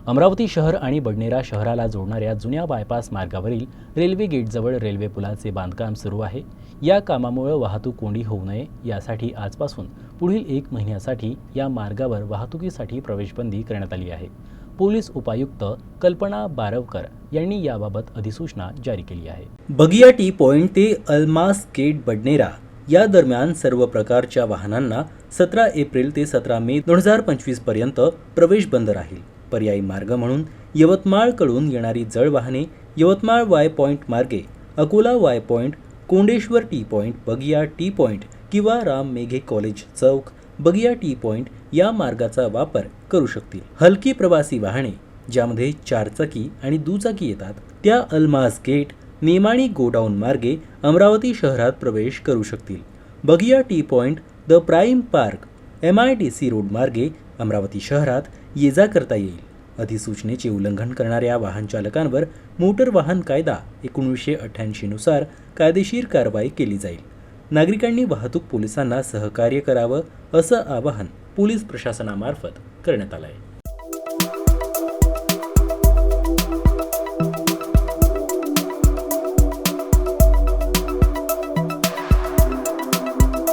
अमरावती शहर आणि बडनेरा शहराला जोडणाऱ्या जुन्या बायपास मार्गावरील रेल्वे गेटजवळ रेल्वे पुलाचे बांधकाम सुरू आहे। या कामामुळे वाहतूक कोंडी होऊ नये यासाठी आजपासून पुढील 1 महिन्यासाठी या मार्गावर वाहतुकीसाठी प्रवेशबंदी करण्यात आली आहे। पोलीस उपायुक्त कल्पना बारवकर यांनी याबाबत अधिसूचना जारी केली आहे। बगिया टी पॉइंट ते अल्मास गेट बडनेरा या दरम्यान सर्व प्रकारच्या वाहनांना 17 एप्रिल ते 17 मे 2025 पर्यंत प्रवेश बंद राहील। पर्यायी मार्ग म्हणून यवतमाळकडून येणारी जड वाहने यवतमाळ वाय पॉइंट मार्गे Akola Y point, Kondeshwar T point, बगिया टी पॉइंट किंवा राम मेघे कॉलेज चौक, बगिया टी पॉइंट या मार्गाचा वापर करू शकतील। हलकी प्रवासी वाहने ज्यामध्ये 4 चाकी आणि दुचाकी येतात त्या अल्मास गेट, नेमाणी गोडाऊन मार्गे अमरावती शहरात प्रवेश करू शकतील। बगिया T point, the prime park, MIDC road मार्गे अमरावती शहरात ये जा करता येईल। अधिसूचनेचे उल्लंघन करणाऱ्या वाहन चालकांवर मोटर वाहन कायदा 1988 नुसार कायदेशीर कारवाई केली जाईल। नागरिकांनी वाहतूक पोलिसांना सहकार्य करावं असं आवाहन पोलीस प्रशासनामार्फत करण्यात आलं आहे।